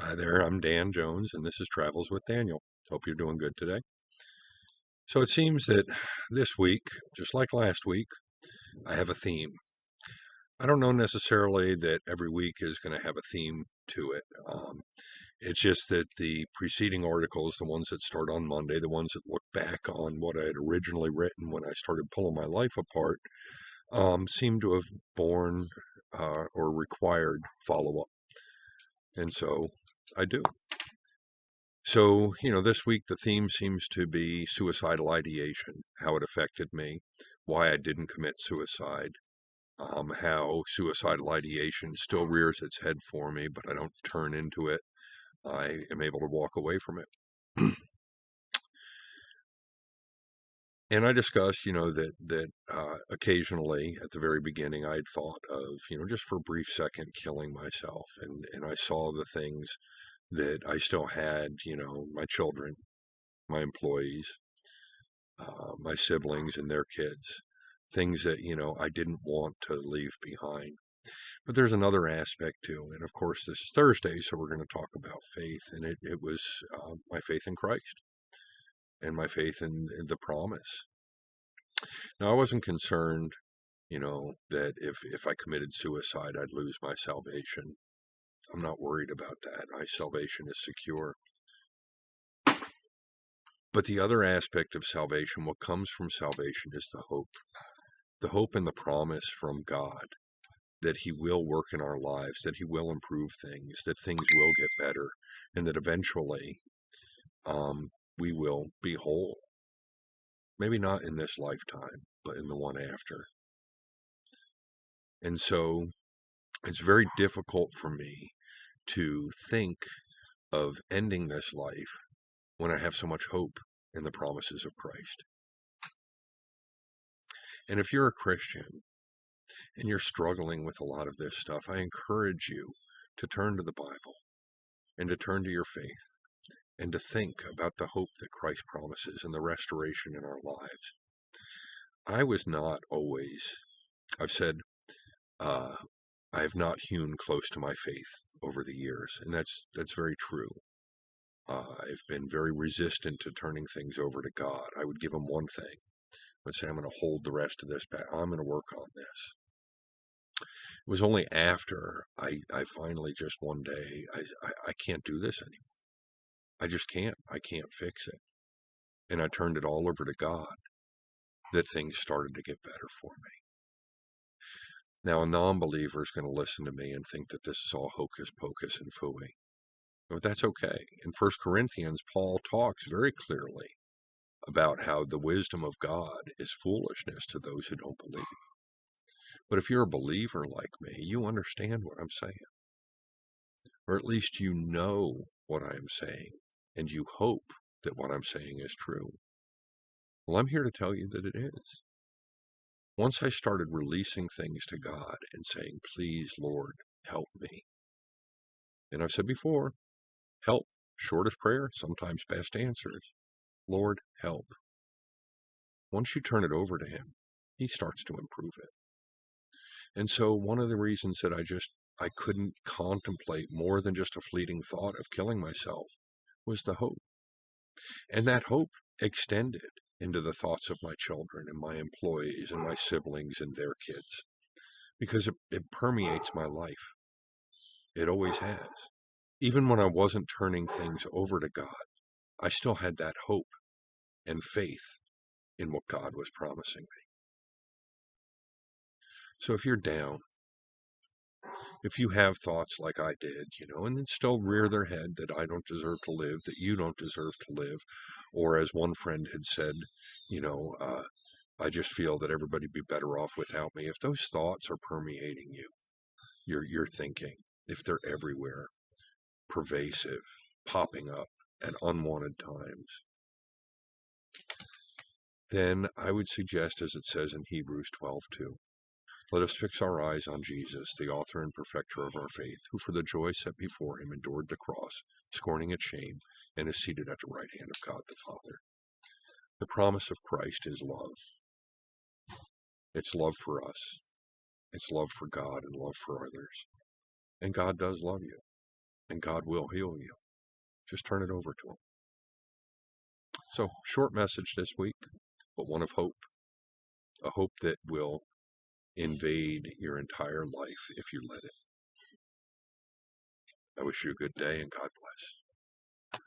Hi there, I'm Dan Jones, and this is Travels with Daniel. Hope you're doing good today. So it seems that this week, just like last week, I have a theme. I don't know necessarily that every week is going to have a theme to it. It's just that the preceding articles, the ones that start on Monday, the ones that look back on what I had originally written when I started pulling my life apart, seem to have borne or required follow up. And so I do. So, this week the theme seems to be suicidal ideation, how it affected me, why I didn't commit suicide, how suicidal ideation still rears its head for me, but I don't turn into it. I am able to walk away from it. And I discussed, that occasionally at the very beginning I'd thought of, just for a brief second killing myself, and I saw the things that I still had, my children, my employees, my siblings and their kids, things that, I didn't want to leave behind. But there's another aspect too. And of course, this is Thursday, so we're going to talk about faith. And it was my faith in Christ and my faith in the promise. Now, I wasn't concerned, that if I committed suicide, I'd lose my salvation. I'm not worried about that. My salvation is secure. But the other aspect of salvation, what comes from salvation, is the hope and the promise from God that He will work in our lives, that He will improve things, that things will get better, and that eventually we will be whole. Maybe not in this lifetime, but in the one after. And so it's very difficult for me to think of ending this life when I have so much hope in the promises of Christ. And if you're a Christian and you're struggling with a lot of this stuff, I encourage you to turn to the Bible and to turn to your faith and to think about the hope that Christ promises and the restoration in our lives. I was not always, I've said, uh, I have not hewn close to my faith over the years, and that's very true. I've been very resistant to turning things over to God. I would give Him one thing, I would say, I'm going to hold the rest of this back. I'm going to work on this. It was only after I finally just one day, I can't do this anymore. I just can't. I can't fix it. And I turned it all over to God, that things started to get better for me. Now, a non-believer is going to listen to me and think that this is all hocus pocus and phooey. But that's okay. In 1 Corinthians, Paul talks very clearly about how the wisdom of God is foolishness to those who don't believe. But if you're a believer like me, you understand what I'm saying. Or at least you know what I am saying, and you hope that what I'm saying is true. Well, I'm here to tell you that it is. Once I started releasing things to God and saying, please, Lord, help me. And I've said before, help, short of prayer, sometimes best answers. Lord, help. Once you turn it over to Him, He starts to improve it. And so one of the reasons that I couldn't contemplate more than just a fleeting thought of killing myself was the hope. And that hope extended into the thoughts of my children and my employees and my siblings and their kids, because it permeates my life. It always has. Even when I wasn't turning things over to God, I still had that hope and faith in what God was promising me. So if you're down, if you have thoughts like I did, and then still rear their head that I don't deserve to live, that you don't deserve to live, or as one friend had said, you know, uh, I just feel that everybody'd be better off without me. If those thoughts are permeating you, your thinking, if they're everywhere, pervasive, popping up at unwanted times, then I would suggest, as it says in Hebrews 12:2, let us fix our eyes on Jesus, the author and perfecter of our faith, who for the joy set before Him endured the cross, scorning its shame, and is seated at the right hand of God the Father. The promise of Christ is love. It's love for us. It's love for God and love for others. And God does love you. and God will heal you. Just turn it over to Him. So, short message this week, but one of hope. A hope that will invade your entire life if you let it. I wish you a good day and God bless.